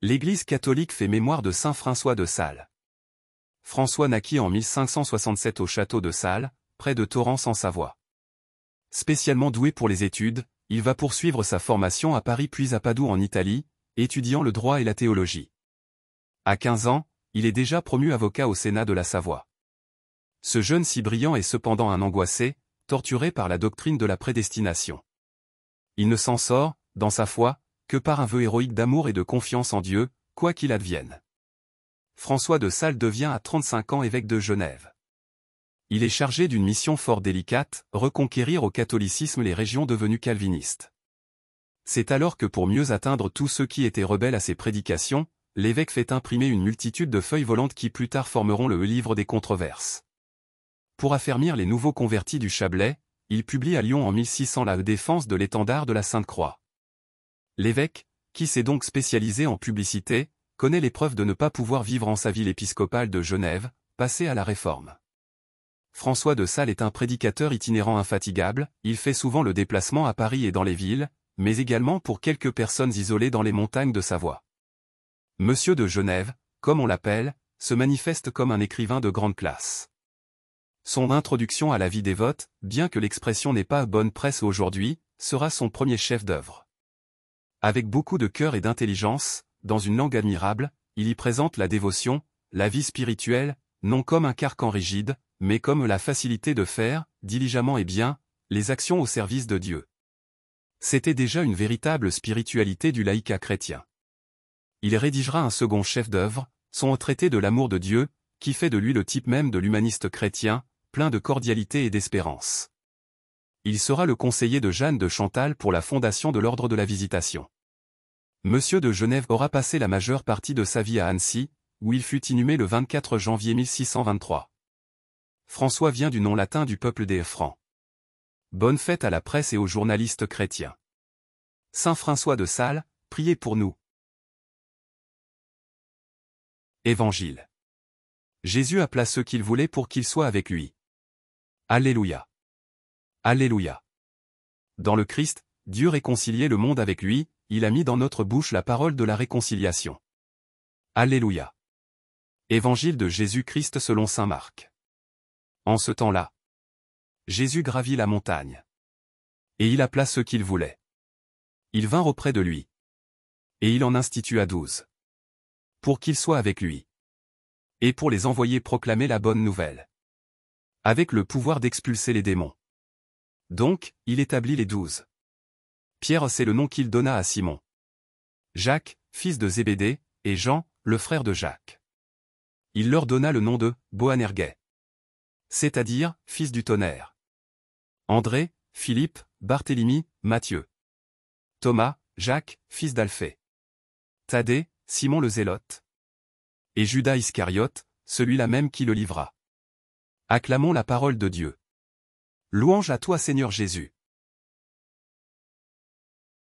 L'Église catholique fait mémoire de saint François de Sales. François naquit en 1567 au château de Sales, près de Torrance en Savoie. Spécialement doué pour les études, il va poursuivre sa formation à Paris puis à Padoue en Italie, étudiant le droit et la théologie. À 15 ans, il est déjà promu avocat au Sénat de la Savoie. Ce jeune si brillant est cependant un angoissé, torturé par la doctrine de la prédestination. Il ne s'en sort, dans sa foi, que par un vœu héroïque d'amour et de confiance en Dieu, quoi qu'il advienne. François de Sales devient à 35 ans évêque de Genève. Il est chargé d'une mission fort délicate, reconquérir au catholicisme les régions devenues calvinistes. C'est alors que pour mieux atteindre tous ceux qui étaient rebelles à ses prédications, l'évêque fait imprimer une multitude de feuilles volantes qui plus tard formeront le livre des controverses. Pour affermir les nouveaux convertis du Chablais, il publie à Lyon en 1600 la défense de l'étendard de la Sainte Croix. L'évêque, qui s'est donc spécialisé en publicité, connaît l'épreuve de ne pas pouvoir vivre en sa ville épiscopale de Genève, passée à la Réforme. François de Sales est un prédicateur itinérant infatigable, il fait souvent le déplacement à Paris et dans les villes, mais également pour quelques personnes isolées dans les montagnes de Savoie. Monsieur de Genève, comme on l'appelle, se manifeste comme un écrivain de grande classe. Son introduction à la vie dévote, bien que l'expression n'ait pas bonne presse aujourd'hui, sera son premier chef-d'œuvre. Avec beaucoup de cœur et d'intelligence, dans une langue admirable, il y présente la dévotion, la vie spirituelle, non comme un carcan rigide, mais comme la facilité de faire, diligemment et bien, les actions au service de Dieu. C'était déjà une véritable spiritualité du laïcat chrétien. Il rédigera un second chef-d'œuvre, son traité de l'amour de Dieu, qui fait de lui le type même de l'humaniste chrétien, plein de cordialité et d'espérance. Il sera le conseiller de Jeanne de Chantal pour la fondation de l'ordre de la Visitation. Monsieur de Genève aura passé la majeure partie de sa vie à Annecy, où il fut inhumé le 24 janvier 1623. François vient du nom latin du peuple des Francs. Bonne fête à la presse et aux journalistes chrétiens. Saint François de Sales, priez pour nous. Évangile. Jésus appela ceux qu'il voulait pour qu'ils soient avec lui. Alléluia. Alléluia. Dans le Christ, Dieu réconciliait le monde avec lui, il a mis dans notre bouche la parole de la réconciliation. Alléluia. Évangile de Jésus-Christ selon saint Marc. En ce temps-là, Jésus gravit la montagne. Et il appela ceux qu'il voulait. Ils vinrent auprès de lui. Et il en institua 12. Pour qu'ils soient avec lui. Et pour les envoyer proclamer la bonne nouvelle. Avec le pouvoir d'expulser les démons. Donc, il établit les 12. Pierre c'est le nom qu'il donna à Simon. Jacques, fils de Zébédée, et Jean, le frère de Jacques. Il leur donna le nom de Boanerges. C'est-à-dire, fils du tonnerre. André, Philippe, Barthélemy, Matthieu. Thomas, Jacques, fils d'Alphée. Thaddée, Simon le Zélote. Et Judas Iscariote, celui-là même qui le livra. Acclamons la parole de Dieu. Louange à toi Seigneur Jésus.